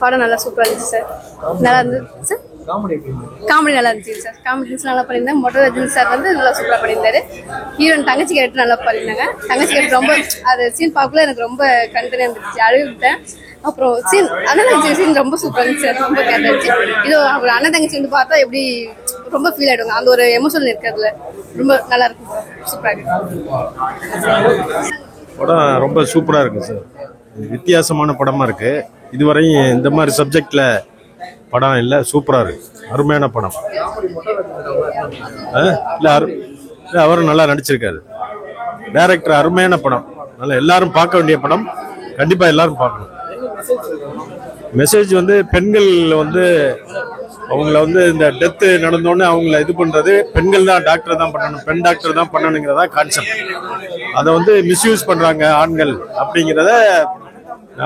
படம் நல்லா சூப்பரா இருந்துச்சு சார். நல்லா இருந்துச்சு சார். காமெடி நல்லா இருந்துச்சு சார். காமெடி நல்லா பண்ணியிருந்தாங்க. மொட்டை ரஜினி சார் வந்து நல்லா சூப்பரா பண்ணியிருந்தாரு. ஹீரோயின் தங்கச்சி கேரக்டர் நல்லா பண்ணியிருந்தாங்க. தங்கச்சி கேரக்டர் ரொம்ப அது சீன் பார்க்கல எனக்கு ரொம்ப கண்டனே இருந்துச்சு. அழுவிட்டேன். அப்புறம் சீன் அண்ணன் தங்கச்சி சீன் ரொம்ப சூப்பரா இருந்துச்சு சார். ரொம்ப கேரக்டர் இருந்துச்சு. இது ஒரு அண்ணன் தங்கச்சி வந்து பார்த்தா எப்படி ரொம்ப ஃபீல் ஆயிடுவாங்க. அந்த ஒரு எமோஷனல் இருக்கிறதுல ரொம்ப நல்லா இருக்கும். சூப்பரா இருக்கு. படம் ரொம்ப சூப்பரா இருக்கு சார். வித்தியாசமான படமா இருக்கு. இதுவரையும் இந்த மாதிரி சப்ஜெக்ட்ல படம் இல்லை. சூப்பரா இருக்கு. அருமையான படம். இல்ல அவரும் நல்லா நடிச்சிருக்காரு. டைரக்டர் அருமையான படம். நல்லா எல்லாரும் பார்க்க வேண்டிய படம். கண்டிப்பா எல்லாரும் பார்க்கணும். மெசேஜ் வந்து பெண்கள் வந்து அவங்கள வந்து இந்த டெத்து நடந்தோடனே அவங்கள இது பண்றது பெண்கள் தான் டாக்டர் தான் பண்ணணும், பெண் டாக்டர் தான் பண்ணணுங்கிறதா கான்செப்ட். அதை வந்து மிஸ்யூஸ் பண்றாங்க ஆண்கள் அப்படிங்கிறத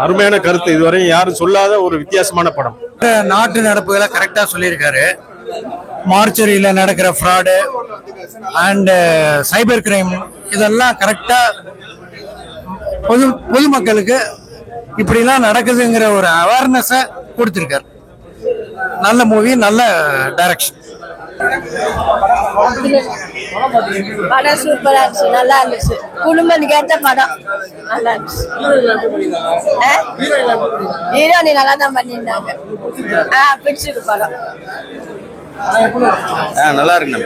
அருமையான கருத்து. இதுவரையும் யாரும் சொல்லாத ஒரு வித்தியாசமான படம். நாட்டு நடப்புகளை கரெக்டா சொல்லியிருக்காரு. மார்ச்சரியில நடக்கிற ஃப்ராடு அண்ட் சைபர் கிரைம் இதெல்லாம் கரெக்டா பொதுமக்களுக்கு இப்படிலாம் நடக்குதுங்கிற ஒரு அவேர்னஸை கொடுத்திருக்காரு. நல்ல மூவி, நல்ல டைரக்ஷன். படம் சூப்பரா இருந்துச்சு. நல்லா இருந்துச்சு. குடும்பத்துக்கு ஏற்ற படம். நல்லா இருந்துச்சு. ஹீரோனி நல்லா தான் பண்ணியிருந்தாங்க. பிடிச்சிருக்கு படம். நல்லா இருக்கு.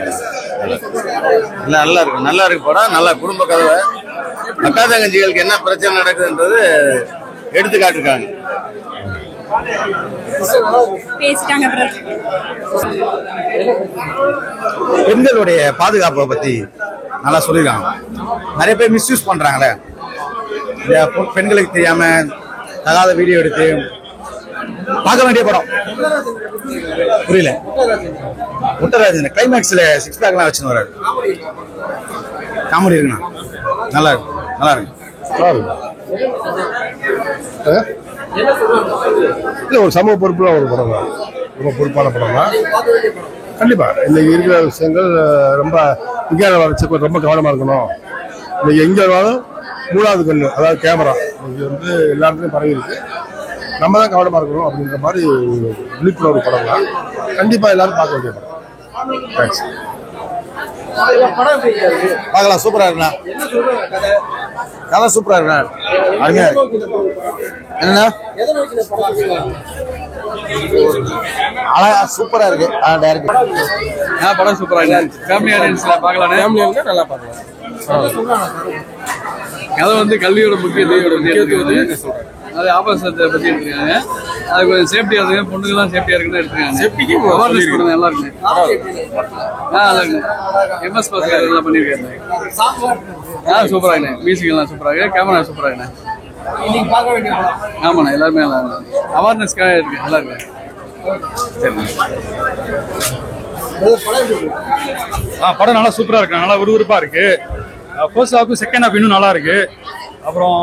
நல்லா இருக்கு. நல்லா இருக்கு படம். நல்லா குடும்ப கதை. அக்கா தங்கச்சிகளுக்கு என்ன பிரச்சனை நடக்குதுன்றது எடுத்து காட்டிருக்காங்க. பெண்களுடைய பாதுகாப்பை பத்தி நல்லா சொல்லிருக்காங்க. நிறைய பேர் மிஸ்யூஸ் பண்றாங்களே, பெண்களுக்கு தெரியாம தகாத வீடியோ எடுத்து பார்க்க வேண்டிய படம். புரியல. முட்டராஜன் கிளைமேக்ஸ்ல 6 பேக்லாம் வச்சுன்னு வர்றாரு. காமெடி இருக்குண்ணா. நல்லா இருக்கு. நல்லா இருக்கு. இல்ல ஒரு சமூக பொறுப்புல ஒரு படம் தான். ரொம்ப பொறுப்பான படம் தான். கண்டிப்பா இன்னைக்கு இருக்கிற விஷயங்கள் ரொம்ப விஞ்ஞான வளர்ச்சி ரொம்ப கவனமா இருக்கணும். இன்னைக்கு எங்க இருந்தாலும் 3வது கண்ணு, அதாவது கேமரா இன்னைக்கு வந்து எல்லாருக்குமே பரவி இருக்கு. நம்ம தான் கவனமா இருக்கணும் அப்படின்ற மாதிரி விழிப்புணர்வு படம் தான். கண்டிப்பா எல்லாரும் பார்க்க வேண்டிய படம். தேங்க்ஸ். பார்க்கலாம். சூப்பரா இருக்குண்ணா. கதை சூப்பரா இருக்குண்ணா. அருமையா இருக்கு. என்னன்னா அழகா சூப்பரா இருக்கு. படம் சூப்பரா இருக்கு. ஃபேமிலி ஆடியன்ஸ்ல பார்க்கலாம். நல்லா பார்க்கலாம். கதை வந்து கல்வியோட முக்கியத்துவத்தை சொல்றேன். அது ஆபாசத்தை பத்தி எடுத்துருக்காங்க. அது கொஞ்சம் சேஃப்டியா இருக்கு. பொண்ணுங்கெல்லாம் சேஃப்டியா இருக்குன்னு எடுத்துருக்காங்க. சேஃப்டிக்கு அவேர்னஸ் கொடுங்க. நல்லா இருக்கு. நல்லா இருக்கு. எம்எஸ் பாஸ் எல்லாம் பண்ணிருக்காங்க. சூப்பரா இருக்கு. மியூசிக் எல்லாம் சூப்பரா இருக்கு. கேமரா சூப்பரா இருக்கு. ஆமாண்ணா எல்லாருமே நல்லா இருக்கு. அவேர்னஸ்க்காக இருக்கு. நல்லா இருக்கு. படம் நல்லா சூப்பரா இருக்கு. நல்லா விறுவிறுப்பா இருக்கு. ஃபர்ஸ்ட் ஹாஃப் செகண்ட் ஹாஃப் இன்னும் நல்லா இருக்கு. அப்புறம்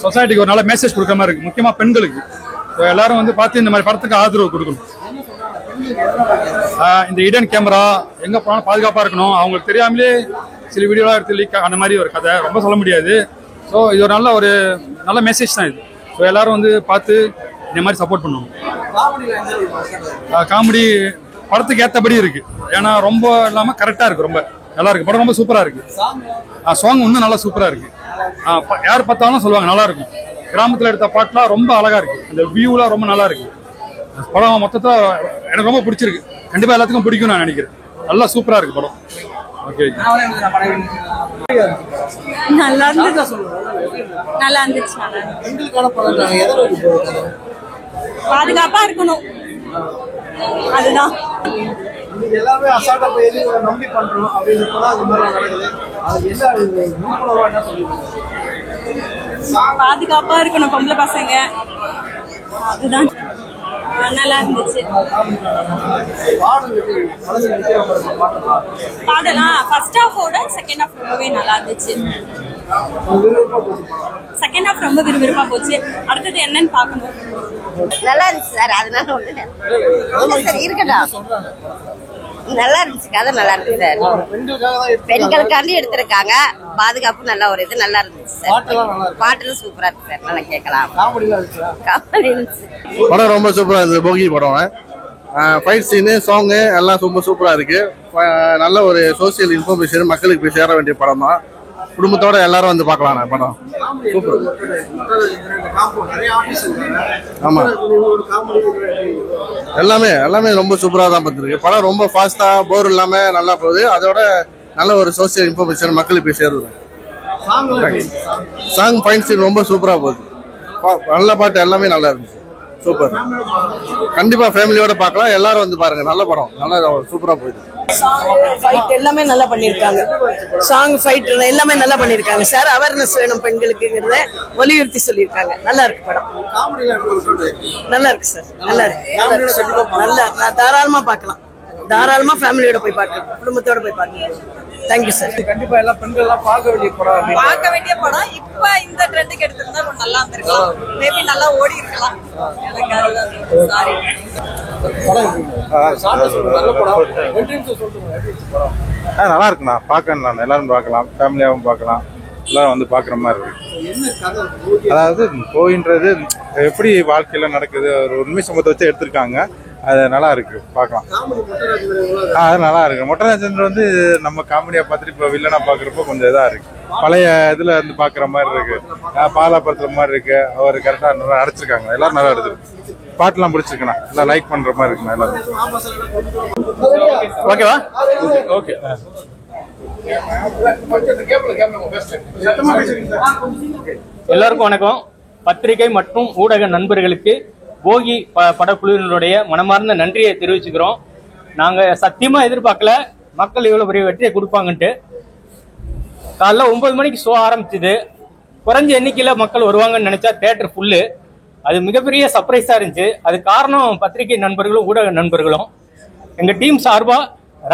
சொசைட்டிக்கு ஒரு நல்ல மெசேஜ் கொடுக்குற மாதிரி இருக்கு. முக்கியமா பெண்களுக்கு எல்லாரும் வந்து பார்த்து இந்த மாதிரி படத்துக்கு ஆதரவு கொடுக்கணும். இந்த இடன் கேமரா எங்க போனாலும் பாதுகாப்பா இருக்கணும். அவங்களுக்கு தெரியாமலே சில வீடியோலாம் எடுத்து லீக் அந்த மாதிரி ஒரு கதை. ரொம்ப சொல்ல முடியாது. ஸோ இது ஒரு நல்ல மெசேஜ் தான் இது. ஸோ எல்லாரும் வந்து பார்த்து இந்த மாதிரி சப்போர்ட் பண்ணுவோம். காமெடி படத்துக்கு ஏற்றபடி இருக்கு. ஏன்னா ரொம்ப இல்லாம கரெக்டா இருக்கு. ரொம்ப நல்லா இருக்கு. படம் ரொம்ப சூப்பரா இருக்கு. சாங் இன்னும் நல்லா சூப்பரா இருக்கு. யார் பார்த்தாலும் சொல்லுவாங்க நல்லா இருக்கும். கிராமத்துல எடுத்த பாட்டுலாம் ரொம்ப அழகா இருக்கு. இந்த வியூலாம் ரொம்ப நல்லா இருக்கு. படம் மொத்தத்துல எனக்கு ரொம்ப பிடிச்சிருக்கு. கண்டிப்பா எல்லாத்துக்கும் பிடிக்கும் நான் நினைக்கிறேன். நல்லா சூப்பரா இருக்கு படம். ஓகே. நல்லா இருந்துச்சு. நல்லா இருந்துச்சு. பாதுகாப்பா இருக்கணும். அதுதான் எல்லாமே அசால்ட்டா போய் நம்பி பண்றோம் அப்படின்றப்பதான் அது மாதிரி நடக்குது. அது என்ன சொல்லுவாங்க? பாதுகாப்பா இருக்கணும் பொம்பளை பசங்க. அதுதான் நல்லா இருந்துச்சு. பாடலாம் ஃபர்ஸ்ட் ஹாஃபோட செகண்ட் ஹாஃப் ரொம்பவே நல்லா இருந்துச்சு. செகண்ட் ஹாஃப் ரொம்ப விறுவிறுப்பா போச்சு. அடுத்தது என்னன்னு பார்க்கணும். நல்லா இருந்துச்சு சார். அதனால ஒண்ணு சார் இருக்கட்டும். நல்லா இருந்துச்சு, கதை நல்லா இருந்துச்சு சார். பெண்களுக்காண்டி எடுத்திருக்காங்க, பாதுகாப்பு நல்ல ஒரு இது நல்லா இருந்துச்சு சார். பாட்டுலாம் சூப்பரா இருக்கு சார், நல்லா கேட்கலாம். காமெடி இருந்துச்சு. படம் ரொம்ப சூப்பரா இருந்தது. போகி படம், ஃபைட் சீனு, சாங்கு எல்லாம் சூப்பரா இருக்கு. நல்ல ஒரு சோசியல் இன்ஃபர்மேஷன் மக்களுக்கு போய் சேர வேண்டிய படம் தான். குடும்பத்தோட எல்லாரும் வந்து பார்க்கலாம் படம். சூப்பர். ஆமா, எல்லாமே ரொம்ப சூப்பரா தான் பார்த்துருக்கு. படம் ரொம்ப ஃபாஸ்டா போர் இல்லாம நல்லா போகுது. அதோட நல்ல ஒரு சோசியல் இன்ஃபர்மேஷன் மக்களுக்கு போய் சேருது. சாங் ஃபைட் சீன் ரொம்ப சூப்பரா போகுது. நல்ல பாட்டு எல்லாமே நல்லா இருந்துச்சு. சூப்பர். கண்டிப்பா ஃபேமிலியோட பார்க்கலாம். எல்லாரும் வந்து பாருங்க. நல்ல படம், நல்லா சூப்பரா போயிடுது. ஃபைட் எல்லாமே நல்லா பண்ணிருக்காங்க. சாங் ஃபைட் எல்லாமே நல்லா பண்ணிருக்காங்க சார். அவேர்னஸ் வேணும் பெண்களுக்குங்கிறத வலியுறுத்தி சொல்லியிருக்காங்க. நல்லா இருக்கு படம். நல்லா இருக்கு சார், நல்லா இருக்கு. நல்லா தாராளமா பார்க்கலாம். தாராளமா ஃபேமிலியோட போய் பார்க்கலாம், குடும்பத்தோட போய் பார்க்கலாம். Thank you sir. கண்டிப்பா எல்லா பெண்கள் எல்லாம் பார்க்க வேண்டிய படம். இப்ப இந்த ட்ரெண்டுக்கு எடுத்திருந்தா கொஞ்சம் நல்லா இருந்திருக்கலாம். மேபி நல்லா ஓடி இருக்கலாம். நல்லா இருக்குண்ணா, பார்க்கணும். எல்லாரும் பார்க்கலாம், ஃபேமிலியாகவும் பார்க்கலாம். எல்லாரும் வந்து பார்க்குற மாதிரி இருக்கு. அதாவது கோயின்றது எப்படி வாழ்க்கையில நடக்குது, ஒரு உண்மை சம்பவத்தை வச்சு எடுத்திருக்காங்க. அது நல்லா இருக்கு, பார்க்கலாம். அது நல்லா இருக்கு. மொட்டை ராஜேந்திரன் வந்து நம்ம காமெடியா பார்த்துட்டு இப்போ வில்லனா பார்க்குறப்போ கொஞ்சம் இதா இருக்கு. பழைய இதுல இருந்து பார்க்குற மாதிரி இருக்கு. பாலாபுரத்துல மாதிரி இருக்கு. அவர் கரெக்டா நல்லா நடிச்சிருக்காங்க. எல்லாரும் நல்லா எடுத்துருக்கு. பாட்டுலாம் பிடிச்சிருக்குண்ணா, எல்லாம் லைக் பண்ற மாதிரி இருக்குண்ணா. எல்லாரும் ஓகேவா? ஓகே. எல்லாருக்கும் வணக்கம். பத்திரிகை மற்றும் ஊடக நண்பர்களுக்கு போகி படக்குழுவினருடைய மனமார்ந்த நன்றியை தெரிவிச்சுக்கிறோம். நாங்க சத்தியமா எதிர்பார்க்கல மக்கள் இவ்வளவு பெரிய வெற்றியை கொடுப்பாங்கன்ட்டு. காலைல 9 மணிக்கு ஷோ ஆரம்பிச்சுது. குறைஞ்ச எண்ணிக்கையில மக்கள் வருவாங்கன்னு நினைச்சா தியேட்டர் ஃபுல்லு. அது மிகப்பெரிய சர்ப்ரைஸா இருந்துச்சு. அது காரணம் பத்திரிகை நண்பர்களும் ஊடக நண்பர்களும். எங்க டீம் சார்பா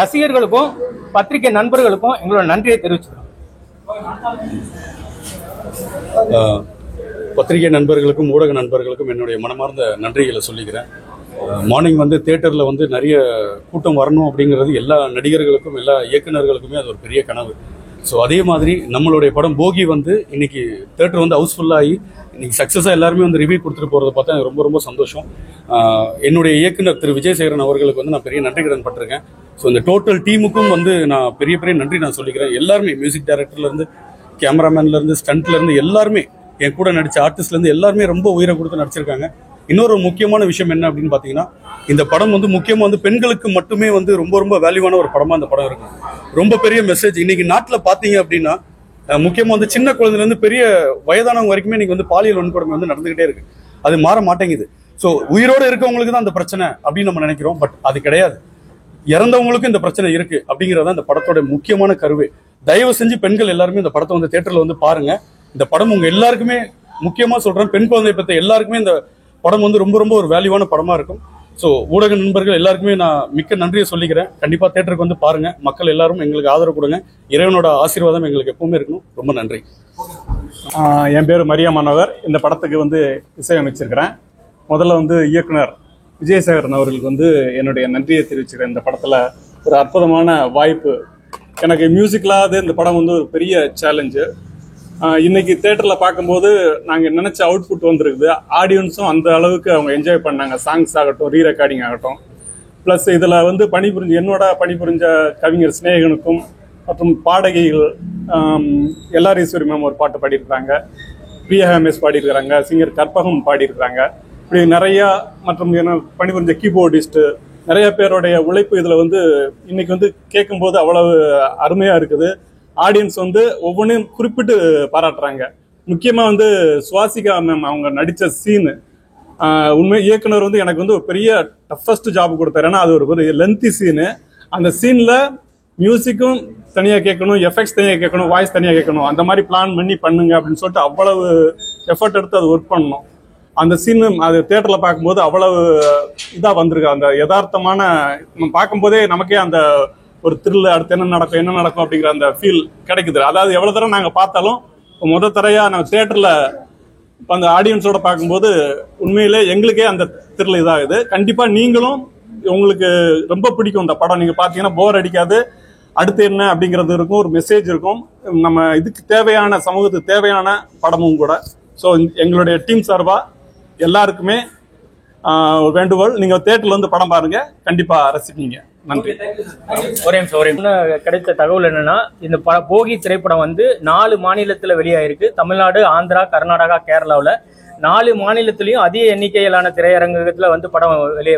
ரசிகர்களுக்கும் பத்திரிகை நண்பர்களுக்கும் எங்களோட நன்றியை தெரிவிச்சுக்கிறோம். பத்திரிகை நண்பர்களுக்கும் ஊடக நண்பர்களுக்கும் என்னுடைய மனமார்ந்த நன்றிகளை சொல்லிக்கிறேன். மார்னிங் வந்து தியேட்டரில் வந்து நிறைய கூட்டம் வரணும் அப்படிங்கிறது எல்லா நடிகர்களுக்கும் எல்லா இயக்குநர்களுக்குமே அது ஒரு பெரிய கனவு. ஸோ அதே மாதிரி நம்மளுடைய படம் போகி வந்து இன்னைக்கு தியேட்டர் வந்து ஹவுஸ்ஃபுல்லாகி இன்னைக்கு சக்ஸஸாக எல்லாருமே வந்து ரிவ்யூ கொடுத்துட்டு போகிறத பார்த்தா எனக்கு ரொம்ப ரொம்ப சந்தோஷம். என்னுடைய இயக்குனர் திரு விஜயசேகரன் அவர்களுக்கு வந்து நான் பெரிய நன்றி கடன் பட்டிருக்கேன். ஸோ இந்த டோட்டல் டீமுக்கும் வந்து நான் பெரிய பெரிய நன்றி நான் சொல்லிக்கிறேன். எல்லாருமே மியூசிக் டைரக்டர்லேருந்து, கேமராமேன்லேருந்து, ஸ்டண்ட்லேருந்து எல்லாருமே, என் கூட நடிச்ச ஆர்டிஸ்ட்லேருந்து எல்லாருமே ரொம்ப உயிரை கொடுத்து நடிச்சிருக்காங்க. இன்னொரு முக்கியமான விஷயம் என்ன அப்படின்னு பார்த்தீங்கன்னா, இந்த படம் வந்து முக்கியமாக வந்து பெண்களுக்கு மட்டுமே வந்து ரொம்ப ரொம்ப வேல்யூவான ஒரு படமாக இந்த படம் இருக்கும். ரொம்ப பெரிய மெசேஜ். இன்னைக்கு நாட்டில் பார்த்தீங்க அப்படின்னா முக்கியமாக வந்து சின்ன குழந்தைலேருந்து பெரிய வயதானவங்க வரைக்குமே இன்னைக்கு வந்து பாலியல் வன்கொடுமை வந்து நடந்துகிட்டே இருக்கு. அது மாற மாட்டேங்குது. ஸோ உயிரோடு இருக்கவங்களுக்கு தான் அந்த பிரச்சனை அப்படின்னு நம்ம நினைக்கிறோம். பட் அது கிடையாது. இறந்தவங்களுக்கும் இந்த பிரச்சனை இருக்கு அப்படிங்கிறத இந்த படத்தோட முக்கியமான கருவே. தயவு செஞ்சு பெண்கள் எல்லாருமே இந்த படத்தை வந்து தியேட்டர்ல வந்து பாருங்க. இந்த படம் உங்க எல்லாருக்குமே, முக்கியமா சொல்றேன், பெண் குழந்தை பத்தி எல்லாருக்குமே இந்த படம் வந்து ரொம்ப ரொம்ப ஒரு வேல்யூவான படமா இருக்கும். ஸோ ஊடக நண்பர்கள் எல்லாருக்குமே நான் மிக்க நன்றியை சொல்லிக்கிறேன். கண்டிப்பா தியேட்டருக்கு வந்து பாருங்க. மக்கள் எல்லாரும் எங்களுக்கு ஆதரவு கொடுங்க. இறைவனோட ஆசீர்வாதம் எங்களுக்கு எப்பவுமே இருக்கணும். ரொம்ப நன்றி. என் பேர் மரியா மனோகர். இந்த படத்துக்கு வந்து இசையமைச்சிருக்கிறேன். முதல்ல வந்து இயக்குனர் விஜயசேகரன் அவர்களுக்கு வந்து என்னுடைய நன்றியை தெரிவிச்சுக்கிறேன். இந்த படத்துல ஒரு அற்புதமான வாய்ப்பு. எனக்கு மியூசிக்கலாவது இந்த படம் வந்து ஒரு பெரிய சேலஞ்சு. இன்னைக்கு தியேட்டர்ல பார்க்கும்போது நாங்க நினைச்ச அவுட்புட் வந்திருக்குது. ஆடியன்ஸும் அந்த அளவுக்கு அவங்க என்ஜாய் பண்ணாங்க. சாங்ஸ் ஆகட்டும், ரீ ரெக்கார்டிங் ஆகட்டும். பிளஸ் இதுல வந்து என்னோட பணிபுரிஞ்ச கவிஞர் சிநேகனுக்கும் மற்றும் பாடகிகள் எல்லாரீஸ்வரி மேம் ஒரு பாட்டு பாடியிருக்கிறாங்க, பிரியா ஹேமேஸ் பாடியிருக்கிறாங்க, சிங்கர் கற்பகம் பாடியிருக்கிறாங்க. இப்படி நிறைய மற்றும் பணிபுரிஞ்ச கீபோர்டிஸ்ட் நிறைய பேருடைய உழைப்பு இதுல வந்து இன்னைக்கு வந்து கேட்கும்போது அவ்வளவு அருமையா இருக்குது. ஆடியன்ஸ் வந்து ஒவ்வொன்றையும் குறிப்பிட்டு பாராட்டுறாங்க. முக்கியமா வந்து சுவாசிகா மேம் அவங்க நடிச்ச சீனு, உண்மை இயக்குனர் வந்து எனக்கு வந்து ஒரு பெரிய டஃபஸ்ட் ஜாப் கொடுத்தாரு. ஏன்னா அது ஒரு லென்த்தி சீனு. அந்த சீன்ல மியூசிக்கும் தனியா கேட்கணும், எஃபெக்ட்ஸ் தனியா கேட்கணும், வாய்ஸ் தனியா கேட்கணும். அந்த மாதிரி பிளான் பண்ணி பண்ணுங்க அப்படின்னு சொல்லிட்டு அவ்வளவு எஃபர்ட் எடுத்து அது ஒர்க் பண்ணணும். அந்த சீனு அது தியேட்டர்ல பார்க்கும்போது அவ்வளவு இதா வந்திருக்கு. அந்த யதார்த்தமான பார்க்கும்போதே நமக்கே அந்த ஒரு த்ரில், அடுத்து என்ன நடக்கும் அப்படிங்கிற அந்த ஃபீல் கிடைக்குது. அதாவது எவ்வளவு தடவை நாங்க பார்த்தாலும் முதல் தரையா நாங்கள் தியேட்டர்ல அந்த ஆடியன்ஸோட பார்க்கும்போது உண்மையிலே எங்களுக்கே அந்த த்ரில் இதாகுது. கண்டிப்பா நீங்களும் உங்களுக்கு ரொம்ப பிடிக்கும் இந்த படம். நீங்க பாத்தீங்கன்னா போர் அடிக்காது. அடுத்து என்ன அப்படிங்கிறது இருக்கும், ஒரு மெசேஜ் இருக்கும். நம்ம இதுக்கு தேவையான, சமூகத்துக்கு தேவையான படமும் கூட. ஸோ எங்களுடைய டீம் சார்பா எல்லாருக்குமே வேண்டுகோள், நீங்க தியேட்டர்ல வந்து படம் பாருங்க, கண்டிப்பா ரசிப்பீங்க. நன்றி. ஒரே கிடைத்த தகவல் என்னன்னா, இந்த போகி திரைப்படம் வந்து 4 மாநிலத்துல வெளியாயிருக்கு. தமிழ்நாடு, ஆந்திரா, கர்நாடகா, கேரளாவில் 4 மாநிலத்திலையும் அதிக எண்ணிக்கையிலான திரையரங்கத்துல வந்து படம்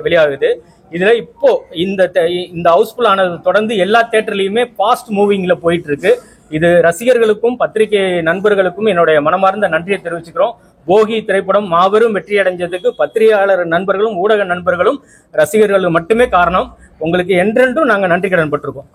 வெளியாகுது. இதுல இப்போ இந்த ஹவுஸ்ஃபுல் ஆனது தொடர்ந்து எல்லா தியேட்டர்லயுமே ஃபாஸ்ட் மூவிங்ல போயிட்டு இருக்கு. இது ரசிகர்களுக்கும் பத்திரிகை நண்பர்களுக்கும் என்னுடைய மனமார்ந்த நன்றியை தெரிவிச்சுக்கிறோம். போகி திரைப்படம் மாபெரும் வெற்றி அடைஞ்சதுக்கு பத்திரிகையாளர் நண்பர்களும் ஊடக நண்பர்களும் ரசிகர்களும் மட்டுமே காரணம். உங்களுக்கு என்றென்றும் நாங்கள் நன்றி கடன் பட்டிருக்கோம்.